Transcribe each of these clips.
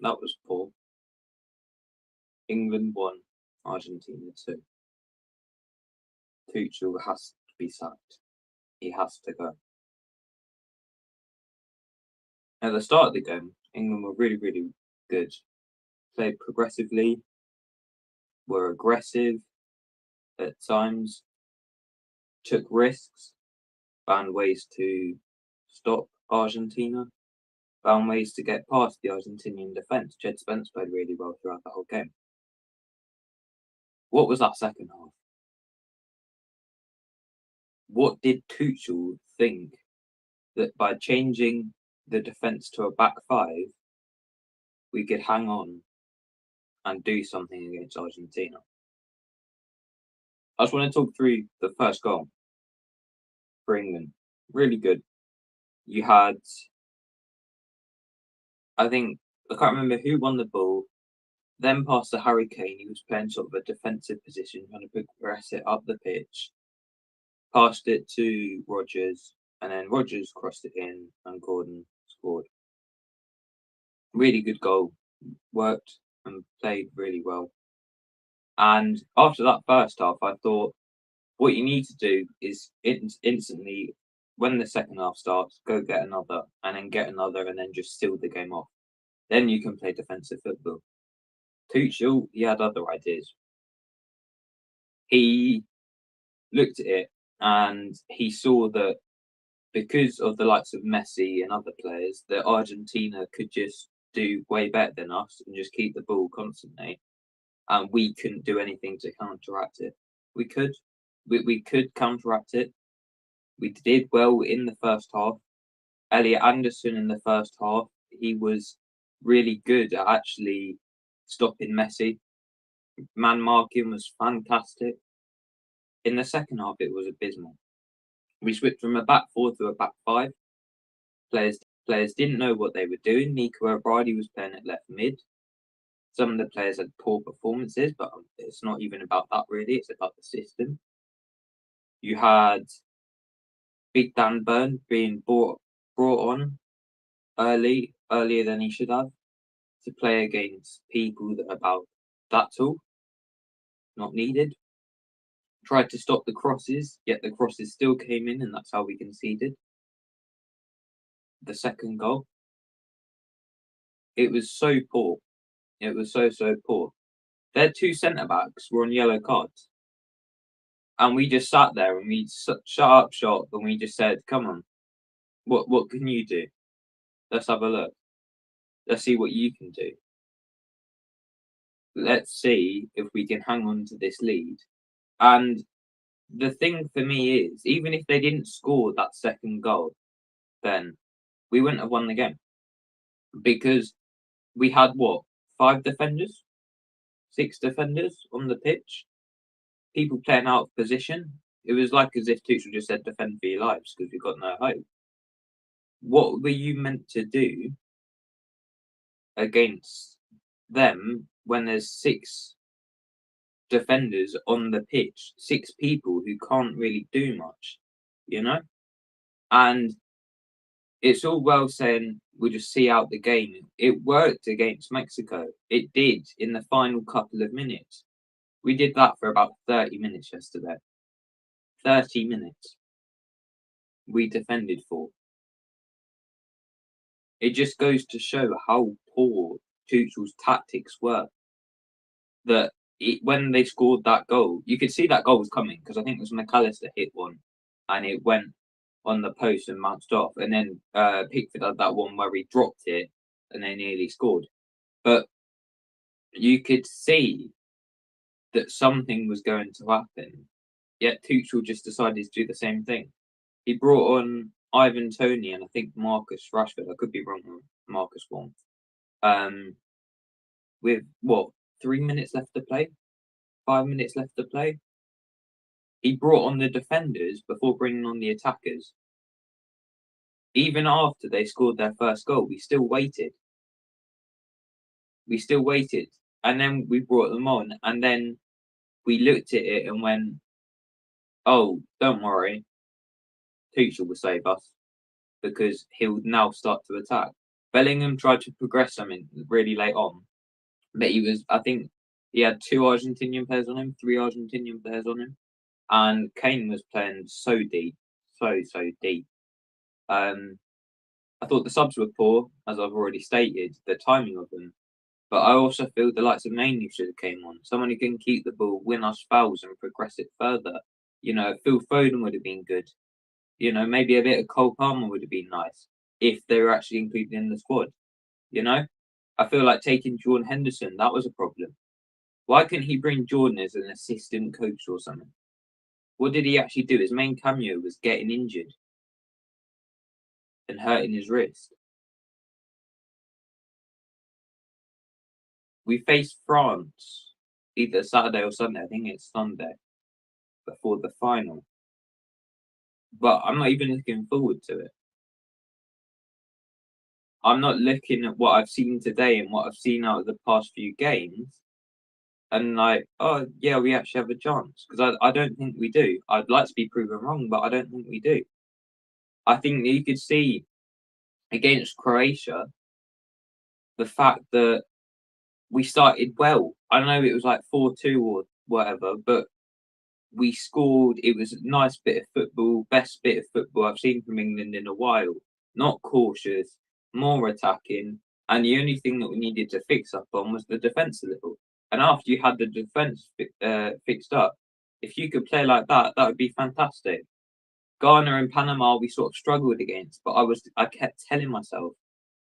That was poor. England won, Argentina 2. Tuchel has to be sacked. He has to go. At the start of the game, England were really, really good. Played progressively, were aggressive at times, took risks, found ways to stop Argentina, found ways to get past the Argentinian defence. Jed Spence played really well throughout the whole game. What was that second half? What did Tuchel think that by changing the defence to a back five, we could hang on and do something against Argentina? I just want to talk through the first goal for England. Really good. You had, I can't remember who won the ball, then passed to Harry Kane. He was playing sort of a defensive position, trying to progress it up the pitch. Passed it to Rodgers, and then Rodgers crossed it in, and Gordon scored. Really good goal. Worked and played really well. And after that first half, I thought what you need to do is instantly, when the second half starts, go get another, and then get another, and then just seal the game off. Then you can play defensive football. Tuchel, he had other ideas. He looked at it and he saw that because of the likes of Messi and other players, that Argentina could just do way better than us and just keep the ball constantly, and we couldn't do anything to counteract it. We could counteract it. We did well in the first half. Elliot Anderson in the first half, he was really good at actually stopping Messi. Man marking was fantastic. In the second half, it was abysmal. We switched from a back four to a back five. Players didn't know what they were doing. Nico O'Brien was playing at left mid. Some of the players had poor performances, but it's not even about that really. It's about the system. You had Big Dan Burn being brought on earlier than he should have, to play against people that are about that tall, not needed. Tried to stop the crosses, yet the crosses still came in, and that's how we conceded the second goal. It was so poor. It was so poor. Their two centre backs were on yellow cards, and we just sat there and we shut up shop, and we just said, "Come on, what can you do? Let's have a look. Let's see what you can do. Let's see if we can hang on to this lead." And the thing for me is, even if they didn't score that second goal, then we wouldn't have won the game, because we had what, 5 defenders, 6 defenders on the pitch, people playing out of position. It was like as if Tuchel just said, "Defend for your lives because we've got no hope." What were you meant to do against them when there's 6 defenders on the pitch, 6 people who can't really do much, you know? And it's all well saying we'll just see out the game. It worked against Mexico. It did in the final couple of minutes. We did that for about 30 minutes yesterday. 30 minutes. We defended for. It just goes to show how poor Tuchel's tactics were. That when they scored that goal, you could see that goal was coming, because I think it was McAllister hit one and it went on the post and bounced off, and then Pickford had that one where he dropped it and they nearly scored. But you could see that something was going to happen, yet Tuchel just decided to do the same thing. He brought on Ivan Toney and I think Marcus Rashford. I could be wrong on Marcus one. With what, 3 minutes left to play? 5 minutes left to play? He brought on the defenders before bringing on the attackers. Even after they scored their first goal, we still waited. And then we brought them on, and then we looked at it and went, "Oh, don't worry, Tuchel will save us, because he'll now start to attack." Bellingham tried to progress something really late on, but I think he had 2 Argentinian players on him, 3 Argentinian players on him, and Kane was playing so deep, so deep. I thought the subs were poor, as I've already stated, the timing of them. But I also feel the likes of Mainoo should have came on. Someone who can keep the ball, win us fouls, and progress it further. Phil Foden would have been good. Maybe a bit of Cole Palmer would have been nice if they were actually included in the squad. You know, I feel like taking Jordan Henderson, that was a problem. Why couldn't he bring Jordan as an assistant coach or something? What did he actually do? His main cameo was getting injured and hurting his wrist. We face France either Saturday or Sunday. I think it's Sunday before the final. But I'm not even looking forward to it. I'm not looking at what I've seen today and what I've seen out of the past few games and like, oh yeah, we actually have a chance because I don't think we do. I'd like to be proven wrong, but I don't think we do. I think you could see against Croatia the fact that we started well. I know it was like 4-2 or whatever, but we scored. It was a nice bit of football, best bit of football I've seen from England in a while. Not cautious, more attacking, and the only thing that we needed to fix up on was the defence a little. And after you had the defence fixed up, if you could play like that, that would be fantastic. Ghana and Panama we sort of struggled against, but I kept telling myself,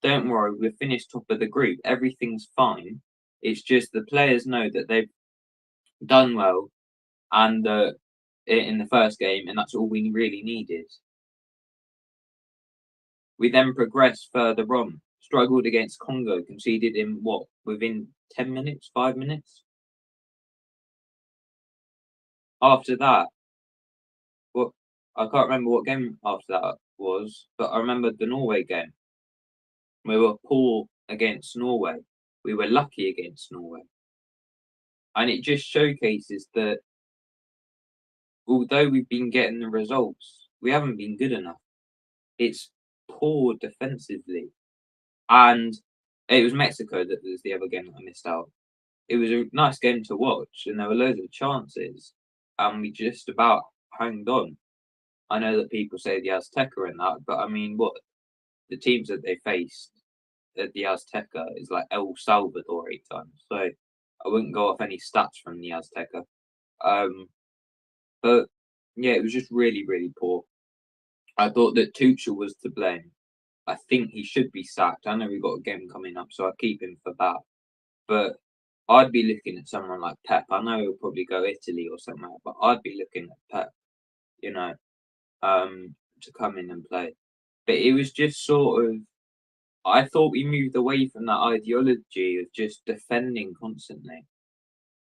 don't worry, we're finished top of the group. Everything's fine. It's just the players know that they've done well and in the first game, and that's all we really needed. We then progressed further on, struggled against Congo, conceded in within 10 minutes, 5 minutes. After that, I can't remember what game after that was, but I remember the Norway game. We were poor against Norway. We were lucky against Norway. And it just showcases that although we've been getting the results, we haven't been good enough. It's poor defensively. And it was Mexico that was the other game that I missed out. It was a nice game to watch, and there were loads of chances, and we just about hanged on. I know that people say the Azteca and that, but I mean, what the teams that they faced at the Azteca is like El Salvador 8 times. So I wouldn't go off any stats from the Azteca. But yeah, it was just really, really poor. I thought that Tuchel was to blame. I think he should be sacked. I know we've got a game coming up, so I keep him for that. But I'd be looking at someone like Pep. I know he'll probably go Italy or somewhere, but I'd be looking at Pep, to come in and play. But it was just sort of, I thought we moved away from that ideology of just defending constantly.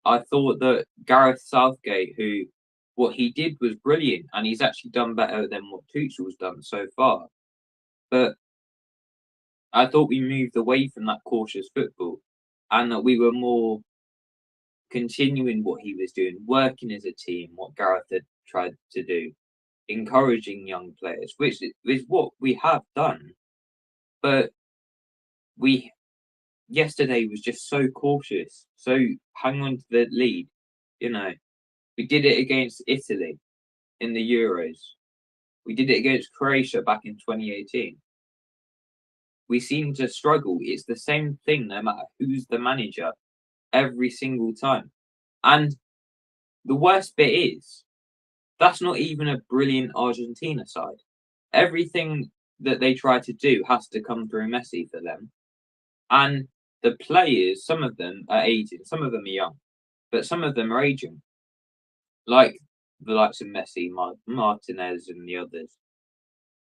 I thought that Gareth Southgate, what he did was brilliant, and he's actually done better than what Tuchel's done so far. But I thought we moved away from that cautious football, and that we were more continuing what he was doing, working as a team, what Gareth had tried to do, encouraging young players, which is what we have done. But yesterday was just so cautious, so hang on to the lead. We did it against Italy in the Euros. We did it against Croatia back in 2018. We seem to struggle. It's the same thing no matter who's the manager every single time. And the worst bit is, that's not even a brilliant Argentina side. Everything that they try to do has to come through Messi for them. And the players, some of them are aging, some of them are young, but some of them are aging. Like the likes of Messi, Martinez, and the others.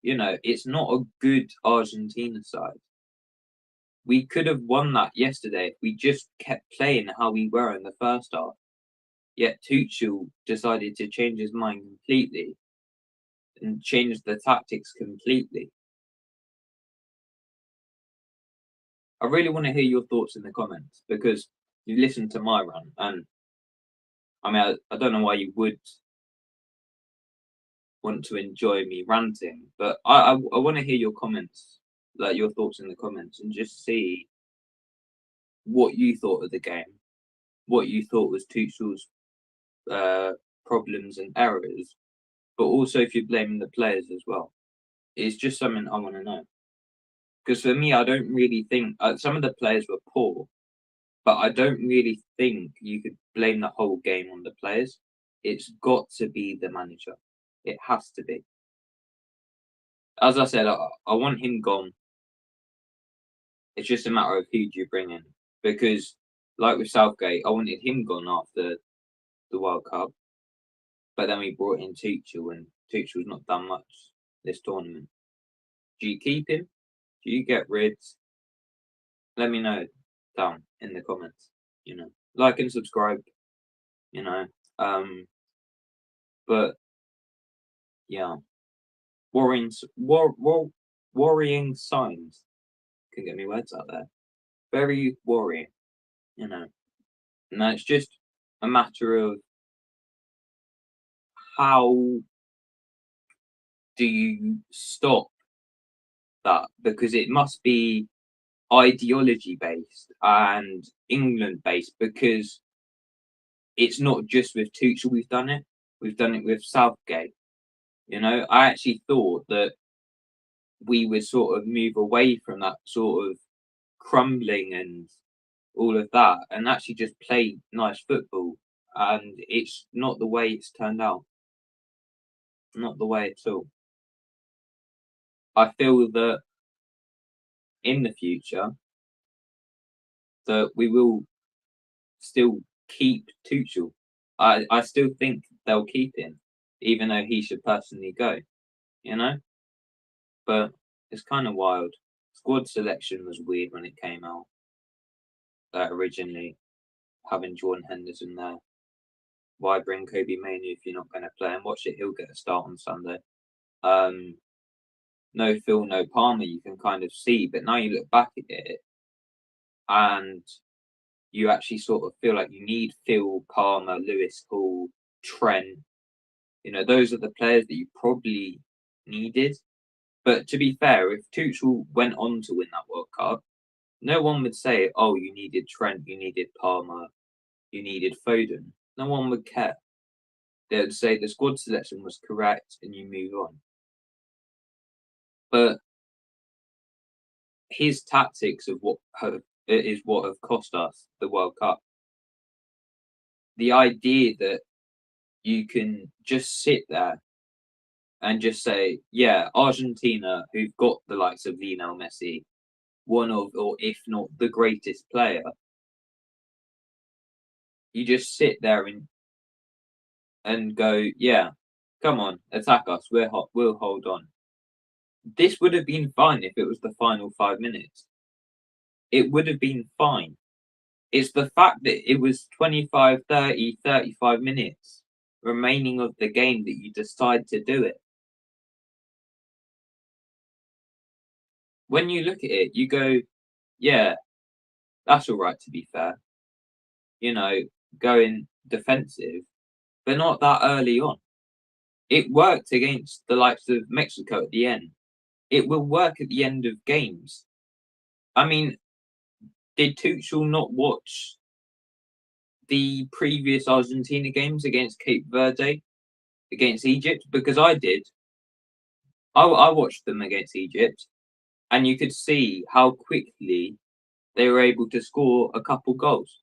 It's not a good Argentina side. We could have won that yesterday if we just kept playing how we were in the first half. Yet Tuchel decided to change his mind completely and change the tactics completely. I really want to hear your thoughts in the comments because you listened to my rant, and I mean, I don't know why you would want to enjoy me ranting, but I want to hear your comments like your thoughts in the comments and just see what you thought of the game, what you thought was Tuchel's problems and errors, but also if you're blaming the players as well. It's just something I want to know. Because for me, I don't really think some of the players were poor, but I don't really think you could blame the whole game on the players. It's got to be the manager. It has to be. As I said, I want him gone. It's just a matter of who do you bring in. Because, like with Southgate, I wanted him gone after the World Cup, but then we brought in Tuchel, and Tuchel's not done much this tournament. Do you keep him? Do you get rid? Let me know down in the comments. Like and subscribe. You know, but yeah, worrying signs. Can get me words out there. Very worrying. And it's just a matter of how do you stop that, because it must be ideology based and England based, because it's not just with Tuchel we've done it with Southgate. I actually thought that we would sort of move away from that sort of crumbling and all of that and actually just play nice football, and it's not the way it's turned out. Not the way at all. I feel that in the future that we will still keep Tuchel. I still think they'll keep him, even though he should personally go, But it's kind of wild. Squad selection was weird when it came out. Originally, having Jordan Henderson there. Why bring Kobe Mainoo if you're not going to play him? Watch it, he'll get a start on Sunday. No Phil, no Palmer, you can kind of see, but now you look back at it and you actually sort of feel like you need Phil, Palmer, Lewis Hall, Trent. Those are the players that you probably needed. But to be fair, if Tuchel went on to win that World Cup, no one would say, oh, you needed Trent, you needed Palmer, you needed Foden. No one would care. They would say the squad selection was correct and you move on. But his tactics is what have cost us the World Cup. The idea that you can just sit there and just say, yeah, Argentina, who've got the likes of Lionel Messi, one of, or if not the greatest player, you just sit there and go, yeah, come on, attack us, we'll hold on. This would have been fine if it was the final 5 minutes. It would have been fine. It's the fact that it was 25, 30, 35 minutes remaining of the game that you decide to do it. When you look at it, you go, yeah, that's all right, to be fair. Going defensive, but not that early on. It worked against the likes of Mexico at the end. It will work at the end of games. I mean, did Tuchel not watch the previous Argentina games against Cape Verde, against Egypt? Because I did. I watched them against Egypt, and you could see how quickly they were able to score a couple goals.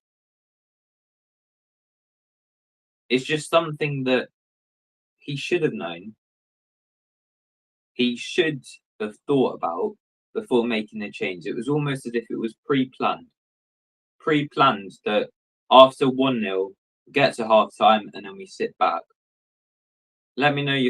It's just something that he should have known. He should have thought about before making the change. It was almost as if it was pre-planned. Pre-planned that after 1-0, get to half time and then we sit back. Let me know your